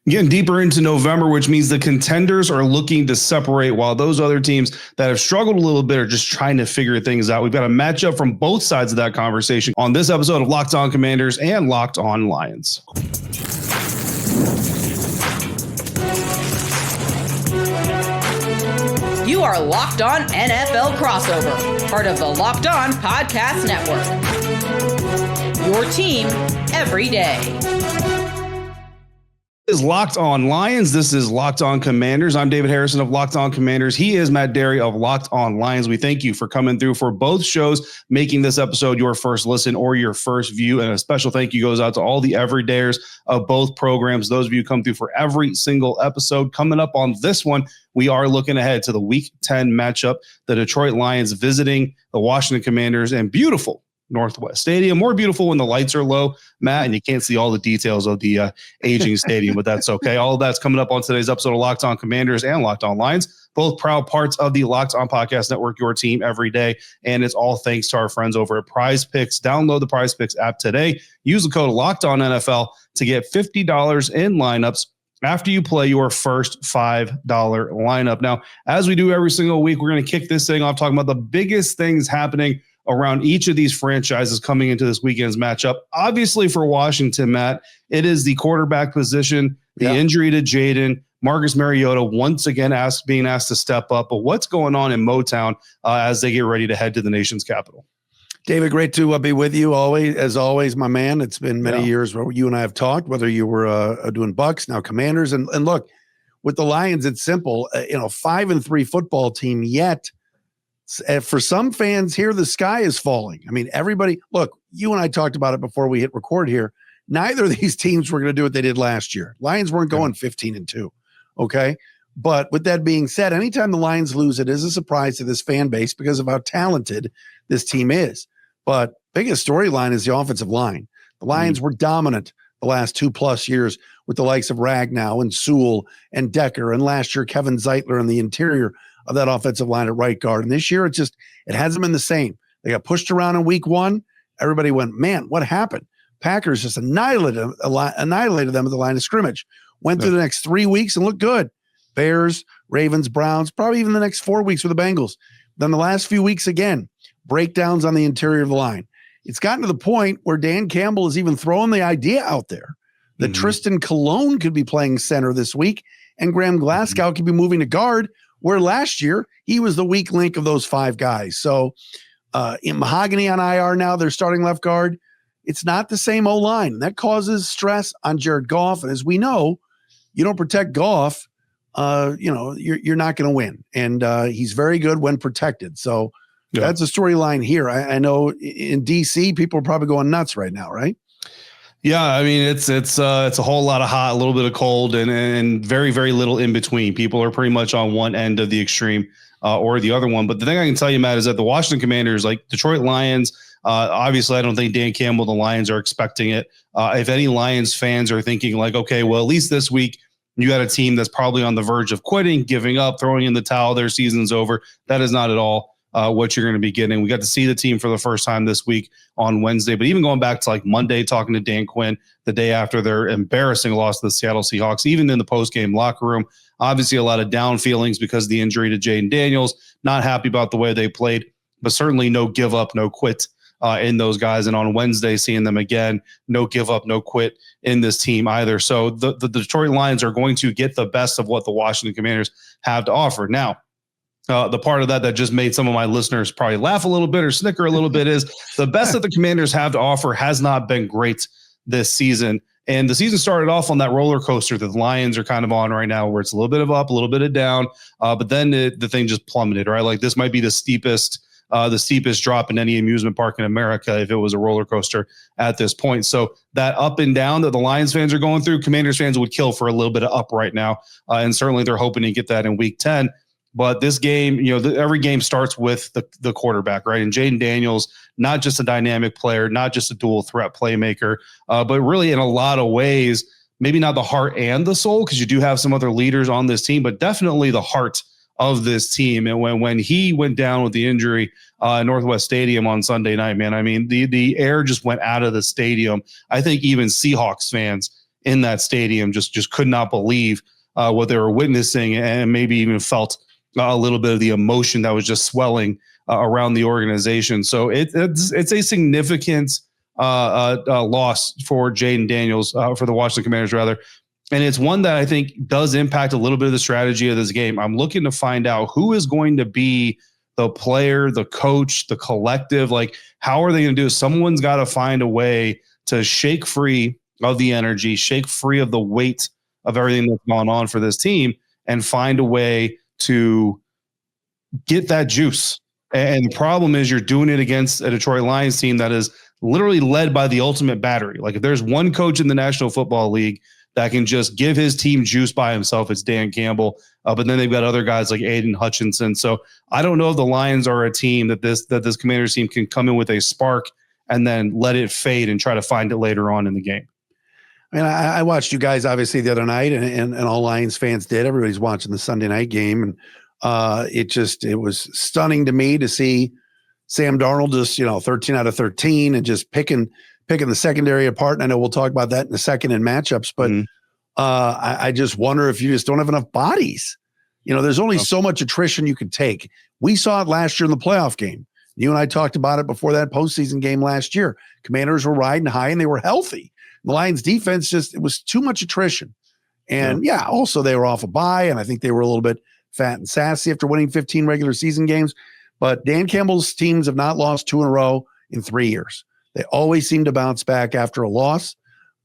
Getting deeper into November, which means the contenders are looking to separate while those other teams that have struggled a little bit are just trying to figure things out. We've got a matchup from both sides of that conversation on this episode of Locked On Commanders and Locked On Lions. You are Locked On NFL Crossover, part of the Locked On Podcast Network. Your team every day. This is Locked On Lions. This is Locked On Commanders. I'm David Harrison of Locked On Commanders. He is Matt Dery of Locked On Lions. We thank you for coming through for both shows, making this episode your first listen or your first view. And a special thank you goes out to all the everydayers of both programs. Those of you who come through for every single episode. Coming up on this one, we are looking ahead to the Week 10 matchup, the Detroit Lions visiting the Washington Commanders in beautiful Northwest Stadium. More beautiful when the lights are low, Matt, and you can't see all the details of the aging stadium, but that's okay. All of that's coming up on today's episode of Locked On Commanders and Locked On Lions, both proud parts of the Locked On Podcast Network, your team every day. And it's all thanks to our friends over at PrizePicks. Download the PrizePicks app today. Use the code LOCKEDONNFL to get $50 in lineups after you play your first $5 lineup. Now, as we do every single week, we're going to kick this thing off talking about the biggest things happening around each of these franchises coming into this weekend's matchup. Obviously for Washington, Matt, it is the quarterback position, the injury to Jaden, Marcus Mariota once again being asked to step up. But what's going on in Motown as they get ready to head to the nation's capital? David, great to be with you as always, my man. It's been many years where you and I have talked, whether you were doing Bucks, now Commanders. And look, with the Lions, it's simple, 5-3 football team, yet for some fans here, the sky is falling. I mean, everybody, look, you and I talked about it before we hit record here. Neither of these teams were going to do what they did last year. Lions weren't going 15-2. Okay. But with that being said, anytime the Lions lose, it is a surprise to this fan base because of how talented this team is. But biggest storyline is the offensive line. The Lions were dominant the last 2+ years with the likes of Ragnow and Sewell and Decker, and last year Kevin Zeitler in the interior of that offensive line at right guard. And this year it hasn't been the same. They got pushed around in week 1. Everybody went, man, what happened? Packers just annihilated them at the line of scrimmage. Went through the next 3 weeks and looked good. Bears, Ravens, Browns, probably even the next 4 weeks for the Bengals. Then the last few weeks again, breakdowns on the interior of the line. It's gotten to the point where Dan Campbell is even throwing the idea out there that Tristan Colon could be playing center this week and Graham Glasgow could be moving to guard, where last year he was the weak link of those 5 guys. So in Mahogany on IR now, they're starting left guard. It's not the same O-line. That causes stress on Jared Goff. And as we know, you don't protect Goff, you're not going to win. And he's very good when protected. So that's a storyline here. I know in DC, people are probably going nuts right now, right? Yeah, I mean, it's a whole lot of hot, a little bit of cold, and very, very little in between. People are pretty much on one end of the extreme or the other one. But the thing I can tell you, Matt, is that the Washington Commanders, like Detroit Lions, obviously I don't think Dan Campbell, the Lions, are expecting it. If any Lions fans are thinking like, okay, well, at least this week you got a team that's probably on the verge of quitting, giving up, throwing in the towel, their season's over. That is not at all what you're going to be getting. We got to see the team for the first time this week on Wednesday, but even going back to like Monday, talking to Dan Quinn the day after their embarrassing loss to the Seattle Seahawks, even in the post-game locker room, obviously a lot of down feelings because of the injury to Jaden Daniels, not happy about the way they played, but certainly no give up, no quit in those guys. And on Wednesday, seeing them again, no give up, no quit in this team either. So the Detroit Lions are going to get the best of what the Washington Commanders have to offer. Now, the part of that just made some of my listeners probably laugh a little bit or snicker a little bit is the best that the Commanders have to offer has not been great this season. And the season started off on that roller coaster that the Lions are kind of on right now, where it's a little bit of up, a little bit of down. But then the thing just plummeted, right? Like this might be the steepest drop in any amusement park in America if it was a roller coaster at this point. So that up and down that the Lions fans are going through, Commanders fans would kill for a little bit of up right now. And certainly they're hoping to get that in week 10. But this game, every game starts with the quarterback, right? And Jaden Daniels, not just a dynamic player, not just a dual threat playmaker, but really in a lot of ways, maybe not the heart and the soul, because you do have some other leaders on this team, but definitely the heart of this team. And when he went down with the injury at Northwest Stadium on Sunday night, man, I mean, the air just went out of the stadium. I think even Seahawks fans in that stadium just could not believe what they were witnessing, and maybe even felt a little bit of the emotion that was just swelling around the organization. So it's a significant loss for Jaden Daniels, for the Washington Commanders rather. And it's one that I think does impact a little bit of the strategy of this game. I'm looking to find out who is going to be the player, the coach, the collective. Like, how are they going to do it? Someone's got to find a way to shake free of the energy, shake free of the weight of everything that's gone on for this team, and find a way to get that juice. And the problem is you're doing it against a Detroit Lions team that is literally led by the ultimate battery. Like, if there's one coach in the National Football League that can just give his team juice by himself, it's Dan Campbell. But then they've got other guys like Aidan Hutchinson. So I don't know if the Lions are a team that this Commanders team can come in with a spark and then let it fade and try to find it later on in the game. I mean, I watched you guys obviously the other night, and all Lions fans did. Everybody's watching the Sunday night game, and it was stunning to me to see Sam Darnold just 13 out of 13 and just picking the secondary apart. And I know we'll talk about that in a second in matchups, but I just wonder if you just don't have enough bodies. There's only so much attrition you can take. We saw it last year in the playoff game. You and I talked about it before that postseason game last year. Commanders were riding high and they were healthy. The Lions defense it was too much attrition. And also they were off a bye, and I think they were a little bit fat and sassy after winning 15 regular season games. But Dan Campbell's teams have not lost 2 in a row in 3 years. They always seem to bounce back after a loss.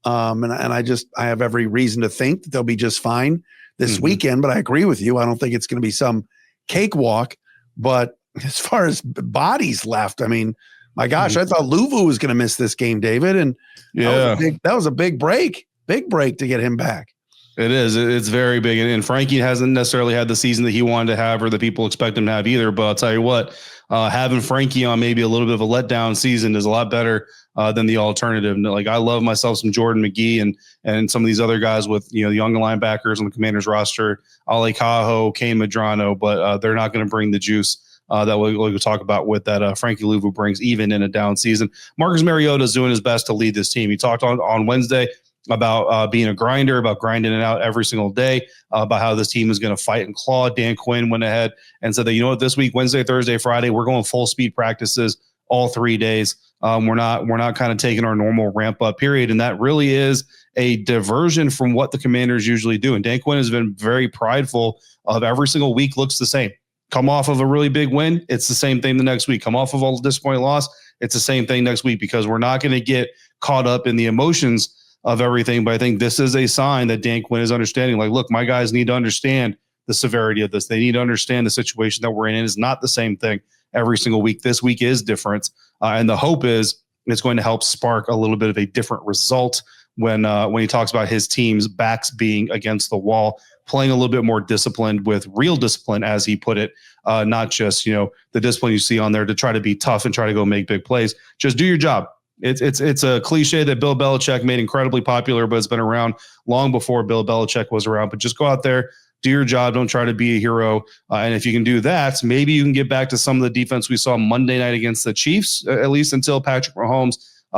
And I have every reason to think that they'll be just fine this weekend. But I agree with you. I don't think it's going to be some cakewalk. But as far as bodies left, I mean, my gosh, I thought Luvu was going to miss this game, David. And that was a big break to get him back. It is. It's very big. And Frankie hasn't necessarily had the season that he wanted to have or that people expect him to have either. But I'll tell you what, having Frankie on maybe a little bit of a letdown season is a lot better than the alternative. Like, I love myself some Jordan McGee and some of these other guys with, the young linebackers on the Commanders roster, Ale Cajo, Kane Medrano, but they're not going to bring the juice that we'll talk about with that Frankie Luvu brings even in a down season. Marcus Mariota is doing his best to lead this team. He talked on Wednesday about being a grinder, about grinding it out every single day, about how this team is going to fight and claw. Dan Quinn went ahead and said that, this week, Wednesday, Thursday, Friday, we're going full speed practices all 3 days. We're not kind of taking our normal ramp up period. And that really is a diversion from what the Commanders usually do. And Dan Quinn has been very prideful of every single week looks the same. Come off of a really big win, it's the same thing the next week. Come off of a disappointing loss, it's the same thing next week, because we're not going to get caught up in the emotions of everything. But I think this is a sign that Dan Quinn is understanding, like, look, my guys need to understand the severity of this. They need to understand the situation that we're in. It is not the same thing every single week. This week is different. And the hope is it's going to help spark a little bit of a different result when he talks about his team's backs being against the wall, playing a little bit more disciplined with real discipline, as he put it, not just, the discipline you see on there to try to be tough and try to go make big plays. Just do your job. It's a cliche that Bill Belichick made incredibly popular, but it's been around long before Bill Belichick was around. But just go out there, do your job. Don't try to be a hero. And if you can do that, maybe you can get back to some of the defense we saw Monday night against the Chiefs, at least until Patrick Mahomes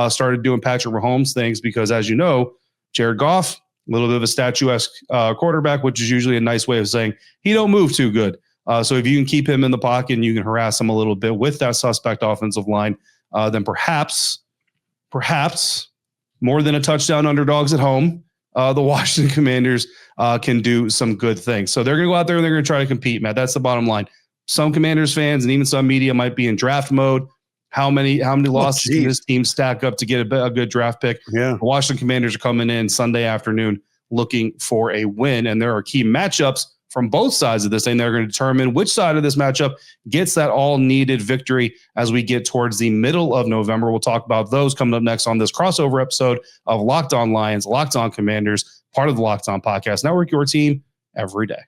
started doing Patrick Mahomes things. Because as you know, Jared Goff, a little bit of a statuesque quarterback, which is usually a nice way of saying he don't move too good. So if you can keep him in the pocket and you can harass him a little bit with that suspect offensive line, then perhaps more than a touchdown underdogs at home, the Washington Commanders can do some good things. So they're going to go out there and they're going to try to compete, Matt. That's the bottom line. Some Commanders fans and even some media might be in draft mode. How many losses can this team stack up to get a good draft pick? Yeah. The Washington Commanders are coming in Sunday afternoon looking for a win, and there are key matchups from both sides of this thing. They're going to determine which side of this matchup gets that all-needed victory as we get towards the middle of November. We'll talk about those coming up next on this crossover episode of Locked On Lions, Locked On Commanders, part of the Locked On Podcast Network, your team every day.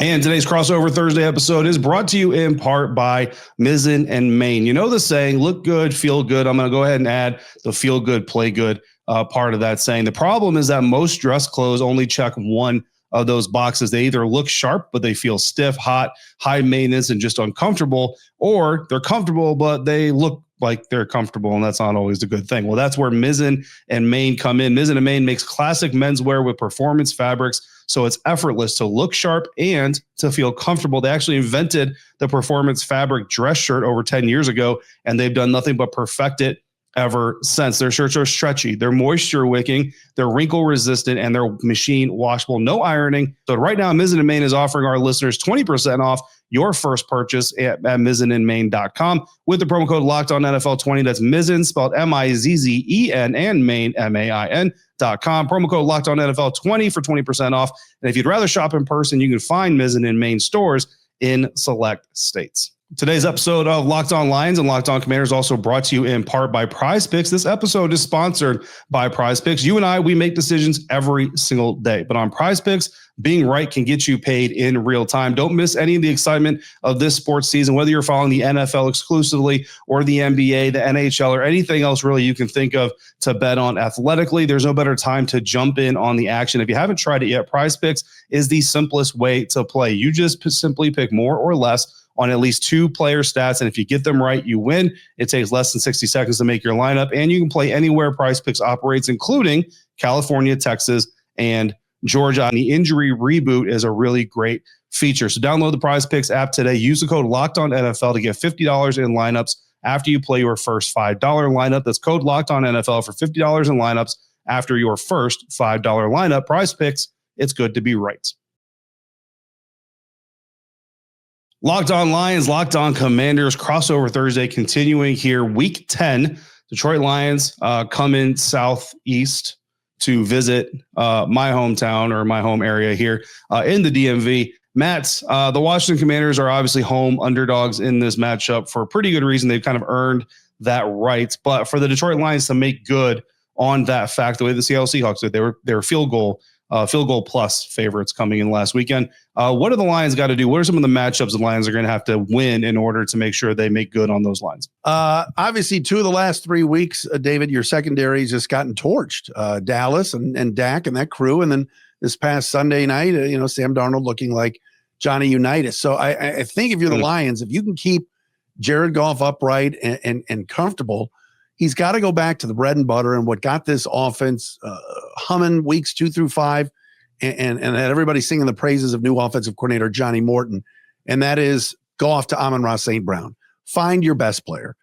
And today's crossover Thursday episode is brought to you in part by Mizzen and Main. You know the saying, look good, feel good. I'm going to go ahead and add the feel good, play good part of that saying. The problem is that most dress clothes only check one of those boxes. They either look sharp, but they feel stiff, hot, high maintenance, and just uncomfortable, or they're comfortable, but they look like they're comfortable, and that's not always a good thing. Well, that's where Mizzen and Main come in. Mizzen and Main makes classic menswear with performance fabrics, so it's effortless to look sharp and to feel comfortable. They actually invented the performance fabric dress shirt over 10 years ago, and they've done nothing but perfect it ever since. Their shirts are stretchy, they're moisture wicking, they're wrinkle resistant, and they're machine washable, no ironing. So right now, Mizzen and Main is offering our listeners 20% off your first purchase at mizzenandmain.com with the promo code LOCKEDONNFL20. That's Mizzen, spelled Mizzen, and Main, MAIN.com. Promo code LOCKEDONNFL20 for 20% off. And if you'd rather shop in person, you can find Mizzen and Main stores in select states. Today's episode of Locked On Lions and Locked On Commanders also brought to you in part by PrizePicks. This episode is sponsored by PrizePicks. You and I, we make decisions every single day, but on PrizePicks, being right can get you paid in real time. Don't miss any of the excitement of this sports season, whether you're following the NFL exclusively or the NBA, the NHL, or anything else really you can think of to bet on athletically. There's no better time to jump in on the action. If you haven't tried it yet, PrizePicks is the simplest way to play. You just simply pick more or less on at least two player stats, and if you get them right, you win. It takes less than 60 seconds to make your lineup, and you can play anywhere PrizePicks operates, including California, Texas, and Georgia. And the injury reboot is a really great feature. So download the PrizePicks app today. Use the code LOCKEDONNFL to get $50 in lineups after you play your first $5 lineup. That's code LOCKEDONNFL for $50 in lineups after your first $5 lineup. PrizePicks, it's good to be right. Locked On Lions, Locked On Commanders, crossover Thursday continuing here. Week 10, Detroit Lions come in southeast to visit my hometown or my home area here in the DMV. Matt, the Washington Commanders are obviously home underdogs in this matchup for a pretty good reason. They've kind of earned that right. But for the Detroit Lions to make good on that fact, the way the Seattle Seahawks did, they were field goal plus favorites coming in last weekend. What do the Lions got to do? What are some of the matchups the Lions are going to have to win in order to make sure they make good on those lines? Obviously, 2 of the last 3 weeks, David, your secondary's just gotten torched. Dallas and Dak and that crew. And then this past Sunday night, Sam Darnold looking like Johnny Unitas. So I think if you're the Lions, if you can keep Jared Goff upright and comfortable, he's got to go back to the bread and butter and what got this offense humming weeks 2 through 5 and had everybody singing the praises of new offensive coordinator Johnny Morton. And that is Goff to Amon-Ra St. Brown. Find your best player.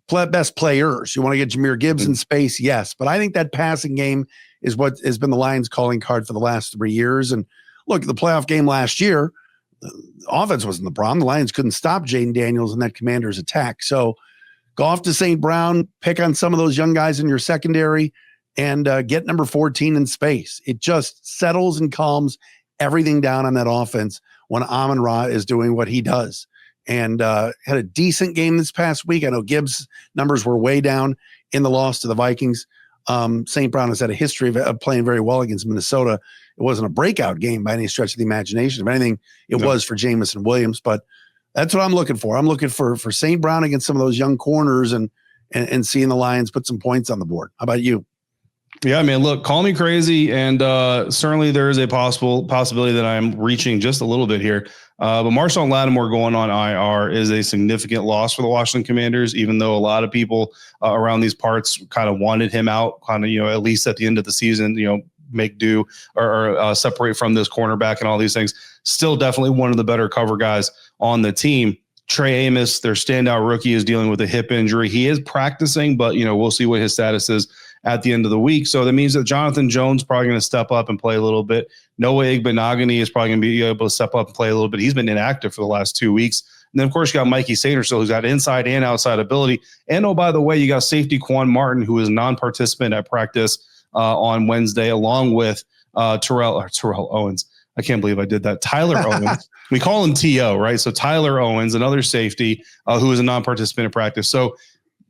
Best players. You want to get Jahmyr Gibbs in space? Yes. But I think that passing game is what has been the Lions' calling card for the last 3 years. And look, the playoff game last year, the offense wasn't the problem. The Lions couldn't stop Jaden Daniels and that Commanders attack. So Goff to St. Brown, pick on some of those young guys in your secondary, and get number 14 in space. It just settles and calms everything down on that offense when Amon-Ra is doing what he does. And had a decent game this past week. I know Gibbs' numbers were way down in the loss to the Vikings. St. Brown has had a history of playing very well against Minnesota. It wasn't a breakout game by any stretch of the imagination. If anything, it was for Jamison Williams. But that's what I'm looking for. I'm looking for St. Brown against some of those young corners and seeing the Lions put some points on the board. How about you? Yeah, man, look, call me crazy. And certainly there is a possibility that I'm reaching just a little bit here. But Marshawn Lattimore going on IR is a significant loss for the Washington Commanders, even though a lot of people around these parts kind of wanted him out, at least at the end of the season, make do or separate from this cornerback and all these things. Still definitely one of the better cover guys on the team. Trey Amos, their standout rookie, is dealing with a hip injury. He is practicing, but we'll see what his status is at the end of the week. So that means that Jonathan Jones probably going to step up and play a little bit. Noah Igbenogany is probably going to be able to step up and play a little bit. He's been inactive for the last 2 weeks. And then, of course, you got Mikey Sainristil, who's got inside and outside ability. And, oh, by the way, you got safety Quan Martin, who is non-participant at practice on Wednesday, along with Terrell Owens. I can't believe I did that. Tyler Owens. We call him T.O., right? So Tyler Owens, another safety who is a non-participant in practice. So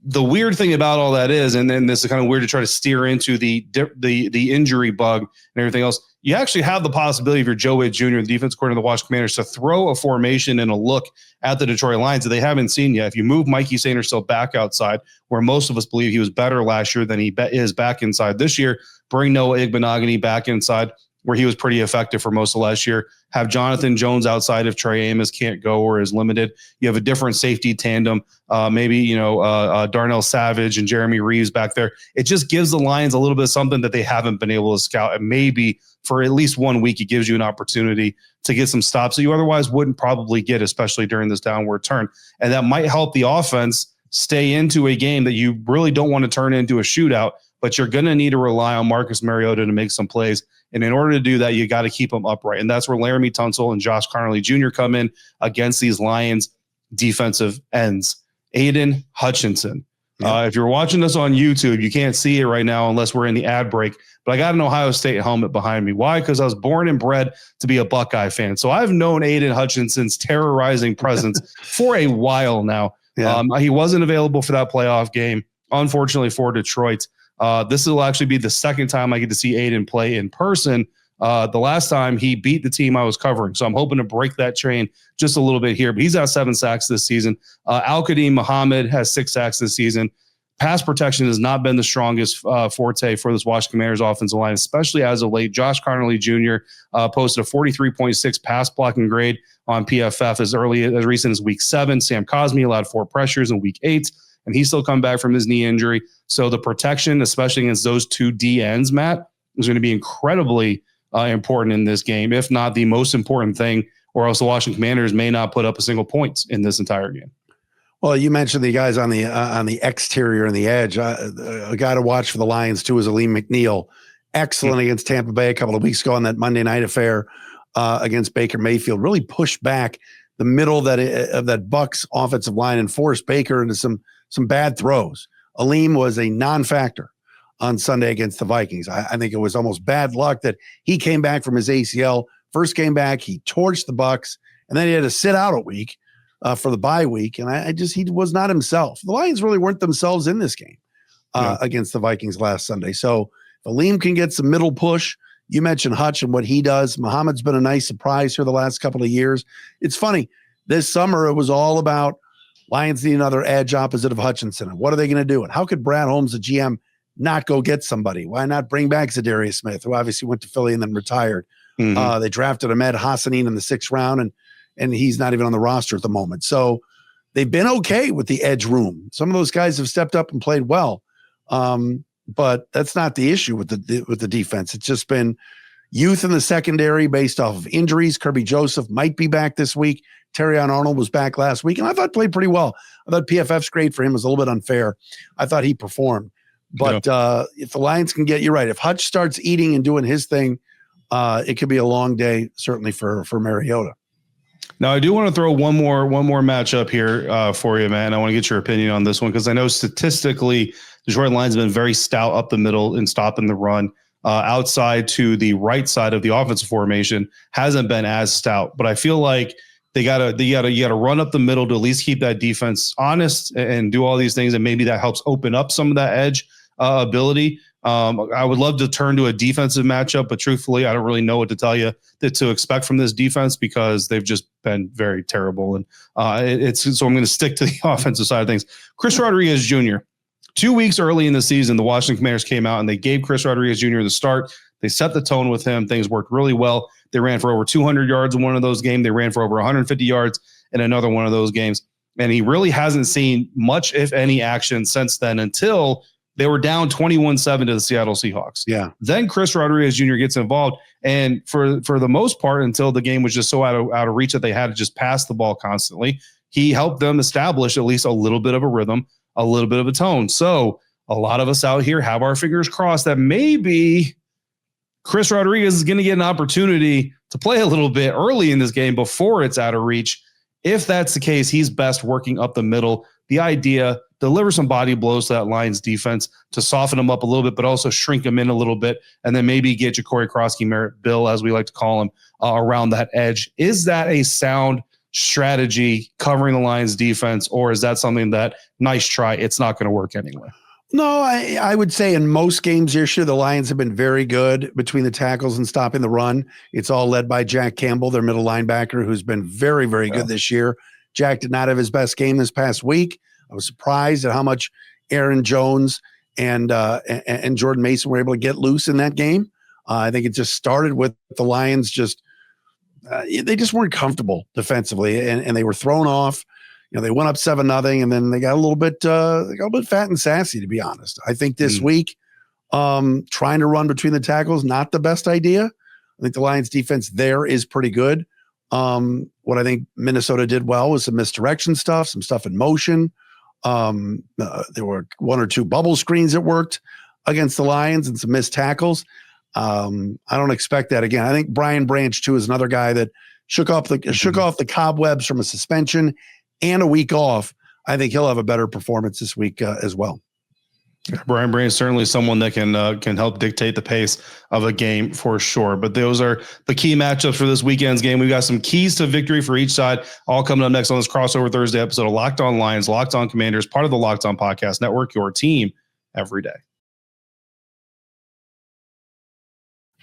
the weird thing about all that is, and then this is kind of weird to try to steer into the injury bug and everything else, you actually have the possibility if you're Joe Witt Jr., the defense coordinator of the Washington Commanders, to throw a formation and a look at the Detroit Lions that they haven't seen yet. If you move Mikey Sainristil back outside, where most of us believe he was better last year than he is back inside this year, bring Noah Igbenogany back inside, where he was pretty effective for most of last year. Have Jonathan Jones outside if Trey Amos can't go or is limited. You have a different safety tandem, maybe, Darnell Savage and Jeremy Reeves back there. It just gives the Lions a little bit of something that they haven't been able to scout. And maybe for at least 1 week, it gives you an opportunity to get some stops that you otherwise wouldn't probably get, especially during this downward turn. And that might help the offense stay into a game that you really don't want to turn into a shootout, but you're going to need to rely on Marcus Mariota to make some plays. And in order to do that, you got to keep them upright. And that's where Laramie Tunsil and Josh Conerly Jr. come in against these Lions defensive ends. Aidan Hutchinson. If you're watching this on YouTube, you can't see it right now unless we're in the ad break. But I got an Ohio State helmet behind me. Why? Because I was born and bred to be a Buckeye fan. So I've known Aidan Hutchinson's terrorizing presence for a while now. Yeah. He wasn't available for that playoff game, unfortunately, for Detroit. This will actually be the second time I get to see Aidan play in person. The last time he beat the team I was covering. So I'm hoping to break that train just a little bit here. But he's got 7 sacks this season. Al-Qadim Muhammad has 6 sacks this season. Pass protection has not been the strongest forte for this Washington Commanders offensive line, especially as of late. Josh Conerly Jr. Posted a 43.6 pass blocking grade on PFF as recent as week 7. Sam Cosmi allowed 4 pressures in week 8, and he's still come back from his knee injury. So the protection, especially against those 2 D ends, Matt, is going to be incredibly important in this game, if not the most important thing, or else the Washington Commanders may not put up a single point in this entire game. Well, you mentioned the guys on the exterior and the edge. A guy to watch for the Lions, too, is Aleem McNeil. Excellent against Tampa Bay a couple of weeks ago on that Monday night affair against Baker Mayfield. Really pushed back the middle of that Bucs offensive line and forced Baker into some bad throws. Aleem was a non-factor on Sunday against the Vikings. I think it was almost bad luck that he came back from his ACL. First came back, he torched the Bucs, and then he had to sit out a week for the bye week. And he was not himself. The Lions really weren't themselves in this game against the Vikings last Sunday. So if Aleem can get some middle push, you mentioned Hutch and what he does. Muhammad's been a nice surprise here the last couple of years. It's funny. This summer, it was all about Lions need another edge opposite of Hutchinson. And what are they going to do? And how could Brad Holmes, the GM, not go get somebody? Why not bring back Zadarius Smith, who obviously went to Philly and then retired? Mm-hmm. They drafted Ahmed Hassanin in the 6th round, and he's not even on the roster at the moment. So they've been okay with the edge room. Some of those guys have stepped up and played well, but that's not the issue with the defense. It's just been youth in the secondary based off of injuries. Kirby Joseph might be back this week. Terrion Arnold was back last week, and I thought played pretty well. I thought PFF's grade for him was a little bit unfair. I thought he performed. But if the Lions can get, you're right, if Hutch starts eating and doing his thing, it could be a long day, certainly for Mariota. Now, I do want to throw one more matchup here for you, man. I want to get your opinion on this one because I know statistically Detroit Lions have been very stout up the middle in stopping the run. Outside to the right side of the offensive formation hasn't been as stout, but I feel like you gotta run up the middle to at least keep that defense honest and do all these things, and maybe that helps open up some of that edge ability. I would love to turn to a defensive matchup, but truthfully, I don't really know what to tell you to expect from this defense because they've just been very terrible. And so I'm going to stick to the offensive side of things. Chris Rodriguez Jr. 2 weeks early in the season, the Washington Commanders came out and they gave Chris Rodriguez Jr. the start. They set the tone with him. Things worked really well. They ran for over 200 yards in one of those games. They ran for over 150 yards in another one of those games. And he really hasn't seen much, if any, action since then until they were down 21-7 to the Seattle Seahawks. Yeah. Then Chris Rodriguez Jr. gets involved. And for the most part, until the game was just so out of reach that they had to just pass the ball constantly, he helped them establish at least a little bit of a rhythm, a little bit of a tone. So a lot of us out here have our fingers crossed that maybe Chris Rodriguez is going to get an opportunity to play a little bit early in this game before it's out of reach. If that's the case, he's best working up the middle. The idea, deliver some body blows to that Lions defense to soften them up a little bit, but also shrink them in a little bit, and then maybe get Ja'Cory Krosky, Merritt Bill, as we like to call him, around that edge. Is that a sound strategy covering the Lions defense, or is that something that, nice try, it's not going to work anyway? No, I would say in most games this year, the Lions have been very good between the tackles and stopping the run. It's all led by Jack Campbell, their middle linebacker, who's been very, very good this year. Jack did not have his best game this past week. I was surprised at how much Aaron Jones and Jordan Mason were able to get loose in that game. I think it just started with the Lions they just weren't comfortable defensively, and they were thrown off. They went up 7-0, and then they got a little bit fat and sassy, to be honest. I think this week, trying to run between the tackles, not the best idea. I think the Lions defense there is pretty good. What I think Minnesota did well was some misdirection stuff, some stuff in motion. There were 1 or 2 bubble screens that worked against the Lions and some missed tackles. I don't expect that again. I think Brian Branch too is another guy that shook off the cobwebs from a suspension and a week off. I think he'll have a better performance this week as well. Brian Branch is certainly someone that can help dictate the pace of a game for sure. But those are the key matchups for this weekend's game. We've got some keys to victory for each side, all coming up next on this crossover Thursday episode of Locked On Lions, Locked On Commanders, part of the Locked On Podcast Network, your team every day.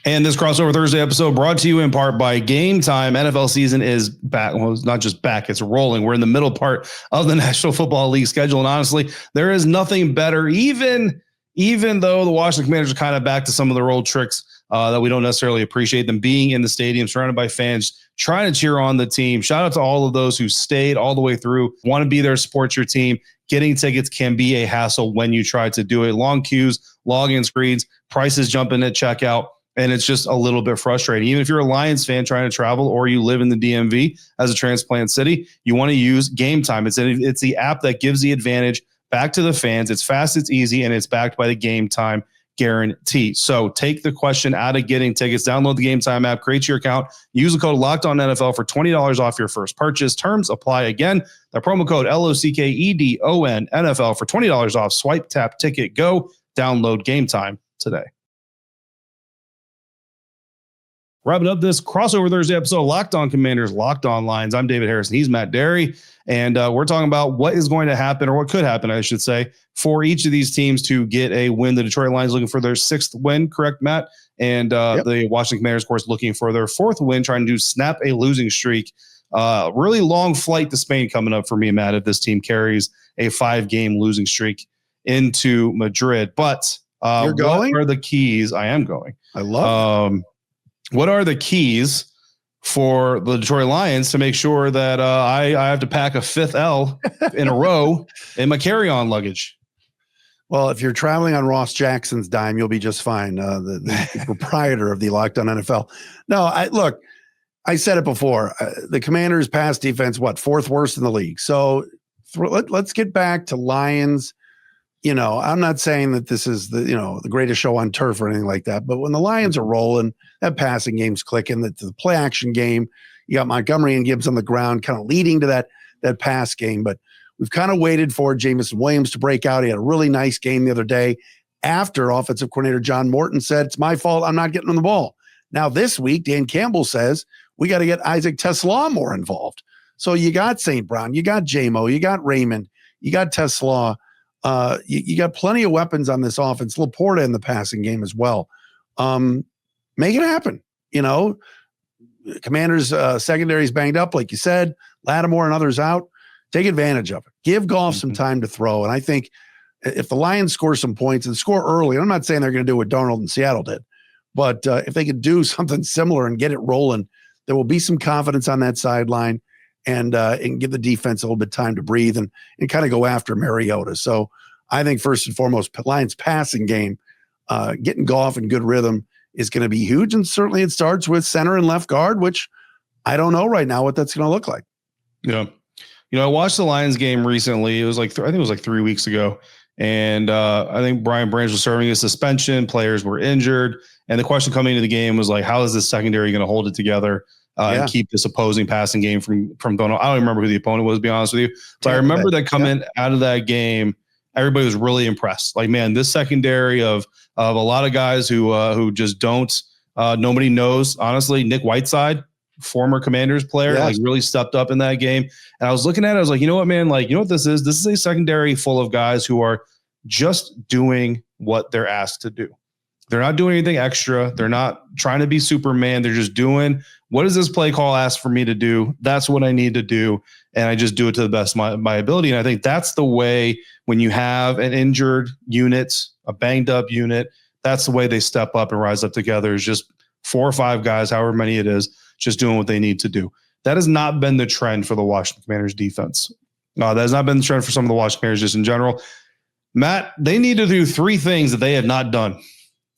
And this crossover Thursday episode brought to you in part by Gametime. NFL season is back. Well, it's not just back, it's rolling. We're in the middle part of the National Football League schedule. And honestly, there is nothing better, even though the Washington Commanders are kind of back to some of their old tricks that we don't necessarily appreciate, them being in the stadium, surrounded by fans, trying to cheer on the team. Shout out to all of those who stayed all the way through, want to be there, support your team. Getting tickets can be a hassle when you try to do it. Long queues, login screens, prices jumping at checkout. And it's just a little bit frustrating. Even if you're a Lions fan trying to travel or you live in the DMV as a transplant city, you want to use Gametime. It's the app that gives the advantage back to the fans. It's fast, it's easy, and it's backed by the Gametime guarantee. So take the question out of getting tickets. Download the Gametime app, create your account, use the code LOCKEDONNFL for $20 off your first purchase. Terms apply. Again, the promo code LOCKEDON NFL for $20 off. Swipe, tap, ticket, go. Download Gametime today. Wrapping up this crossover Thursday episode of Locked On Commanders, Locked On Lions. I'm David Harrison. He's Matt Dery. And we're talking about what is going to happen, or what could happen, I should say, for each of these teams to get a win. The Detroit Lions looking for their 6th win, correct, Matt? And the Washington Commanders, of course, looking for their 4th win, trying to snap a losing streak. Really long flight to Spain coming up for me, Matt, if this team carries a 5-game losing streak into Madrid. But You're going? What are the keys? I am going. I love it. What are the keys for the Detroit Lions to make sure that I have to pack a 5th L in a row in my carry-on luggage? Well, if you're traveling on Ross Jackson's dime, you'll be just fine. The proprietor of the Locked On NFL. No, I said it before. The Commanders' pass defense, 4th worst in the league. So let's get back to Lions. I'm not saying that this is the greatest show on turf or anything like that, but when the Lions are rolling, that passing game's clicking, the play action game, you got Montgomery and Gibbs on the ground kind of leading to that pass game. But we've kind of waited for Jameson Williams to break out. He had a really nice game the other day after offensive coordinator John Morton said, it's my fault, I'm not getting on the ball. Now this week, Dan Campbell says, we got to get Isaac TeSlaa more involved. So you got St. Brown, you got J-Mo, you got Raymond, you got TeSlaa. You got plenty of weapons on this offense. Laporta in the passing game as well. Make it happen. Commanders secondary's banged up, like you said. Lattimore and others out. Take advantage of it. Give Goff some time to throw. And I think if the Lions score some points and score early, I'm not saying they're going to do what Darnold and Seattle did, but if they could do something similar and get it rolling, there will be some confidence on that sideline. And give the defense a little bit of time to breathe and kind of go after Mariota. So I think first and foremost, Lions passing game, getting Goff in good rhythm is going to be huge. And certainly it starts with center and left guard, which I don't know right now what that's going to look like. Yeah. I watched the Lions game recently. It was I think it was 3 weeks ago. And I think Brian Branch was serving a suspension. Players were injured. And the question coming into the game was how is this secondary going to hold it together? And keep this opposing passing game from going on. I don't remember who the opponent was, to be honest with you. But I remember that coming out of that game, everybody was really impressed. Man, this secondary of a lot of guys who just don't, nobody knows. Honestly, Nick Whiteside, former Commanders player, really stepped up in that game. And I was looking at it, I was like, you know what, man? You know what this is? This is a secondary full of guys who are just doing what they're asked to do. They're not doing anything extra. They're not trying to be Superman. They're just doing, what does this play call ask for me to do? That's what I need to do. And I just do it to the best of my ability. And I think that's the way when you have an injured unit, a banged up unit, That's the way they step up and rise up together, is just 4 or 5 guys, however many it is, just doing what they need to do. That has not been the trend for the Washington Commanders defense. No, that has not been the trend for some of the Washington Commanders just in general. Matt, they need to do 3 things that they have not done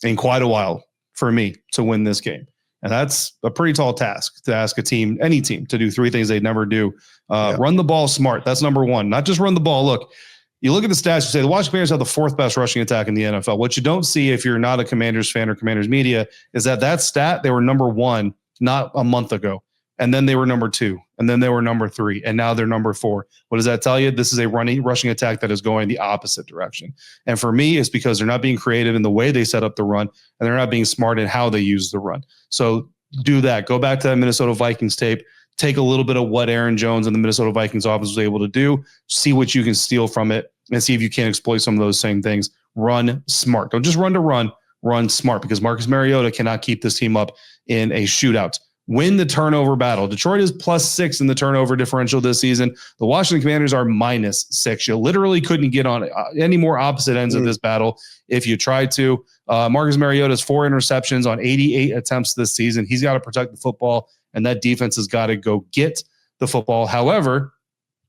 in quite a while for me to win this game. And that's a pretty tall task to ask a team, any team, to do 3 things they never do. Run the ball smart. That's number 1. Not just run the ball. Look, you look at the stats, you say the Washington Commanders have the 4th best rushing attack in the NFL. What you don't see if you're not a Commanders fan or Commanders media is that stat, they were number 1 not a month ago. And then they were number 2. And then they were number 3. And now they're number 4. What does that tell you? This is a rushing attack that is going the opposite direction. And for me, it's because they're not being creative in the way they set up the run, and they're not being smart in how they use the run. So do that. Go back to that Minnesota Vikings tape. Take a little bit of what Aaron Jones and the Minnesota Vikings offense was able to do. See what you can steal from it and see if you can exploit some of those same things. Run smart. Don't just run to run. Run smart, because Marcus Mariota cannot keep this team up in a shootout. Win the turnover battle. Detroit is +6 in the turnover differential this season. The Washington Commanders are -6. You literally couldn't get on any more opposite ends of this battle if you tried to. Marcus Mariota's 4 interceptions on 88 attempts this season. He's got to protect the football, and that defense has got to go get the football. However,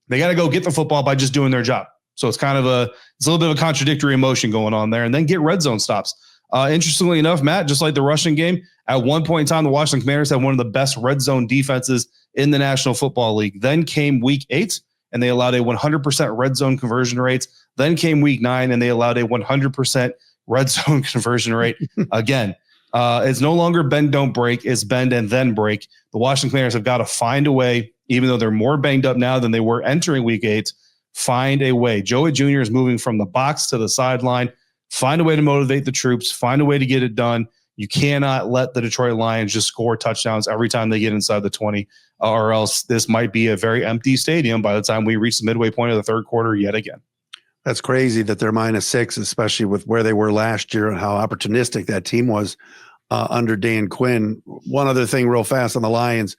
they got to go get the football by just doing their job. So it's kind of a little bit of a contradictory emotion going on there, and then get red zone stops. Interestingly enough, Matt, just like the rushing game, at one point in time, the Washington Commanders had one of the best red zone defenses in the National Football League. Then came week 8, and they allowed a 100% red zone conversion rate. Then came week 9, and they allowed a 100% red zone conversion rate. Again, it's no longer bend, don't break. It's bend and then break. The Washington Commanders have got to find a way, even though they're more banged up now than they were entering week 8, find a way. Joey Jr. is moving from the box to the sideline. Find a way to motivate the troops. Find a way to get it done. You cannot let the Detroit Lions just score touchdowns every time they get inside the 20, or else this might be a very empty stadium by the time we reach the midway point of the third quarter yet again. That's crazy that they're -6, especially with where they were last year and how opportunistic that team was under Dan Quinn. One other thing real fast on the Lions,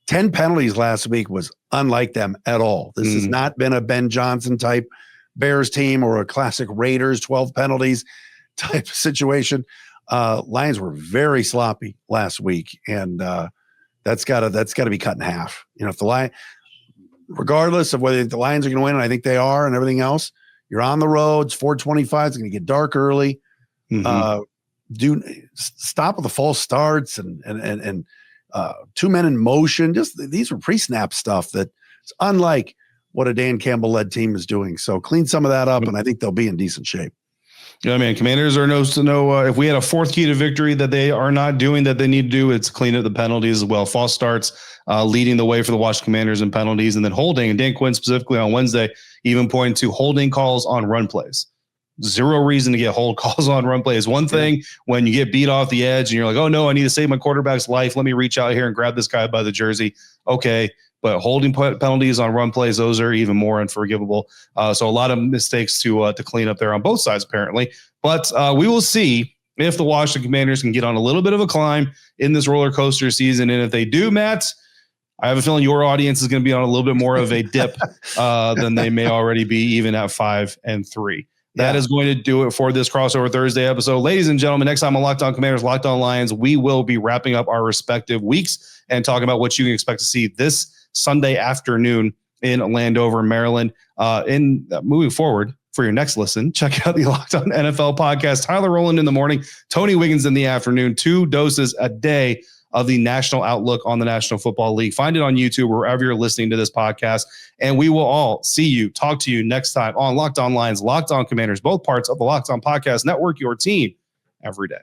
10 penalties last week was unlike them at all. This has not been a Ben Johnson type Bears team or a classic Raiders 12 penalties type situation. Lions were very sloppy last week, and that's got to be cut in half. You know, if the Lions, regardless of whether the Lions are going to win, and I think they are, and everything else, you're on the road. It's 4:25. It's going to get dark early. Stop with the false starts and 2 men in motion. Just these were pre-snap stuff that's unlike what a Dan Campbell led team is doing. So clean some of that up, and I think they'll be in decent shape. Yeah, man. Commanders are if we had a 4th key to victory that they are not doing that they need to do, it's clean up the penalties as well. False starts leading the way for the Washington Commanders in penalties, and then holding. And Dan Quinn specifically on Wednesday even pointing to holding calls on run plays. Zero reason to get hold calls on run plays. One thing when you get beat off the edge and you're like, oh no, I need to save my quarterback's life. Let me reach out here and grab this guy by the jersey. Okay. But holding penalties on run plays, those are even more unforgivable. So a lot of mistakes to clean up there on both sides, apparently. But we will see if the Washington Commanders can get on a little bit of a climb in this roller coaster season. And if they do, Matt, I have a feeling your audience is going to be on a little bit more of a dip than they may already be, even at 5-3. That is going to do it for this Crossover Thursday episode. Ladies and gentlemen, next time on Locked On Commanders, Locked On Lions, we will be wrapping up our respective weeks and talking about what you can expect to see this Sunday afternoon in Landover, Maryland. Moving forward, for your next listen, check out the Locked On NFL podcast. Tyler Rowland in the morning, Tony Wiggins in the afternoon, 2 doses a day of the national outlook on the National Football League. Find it on YouTube, wherever you're listening to this podcast. And we will all see you, talk to you next time on Locked On Lions, Locked On Commanders, both parts of the Locked On Podcast Network, your team every day.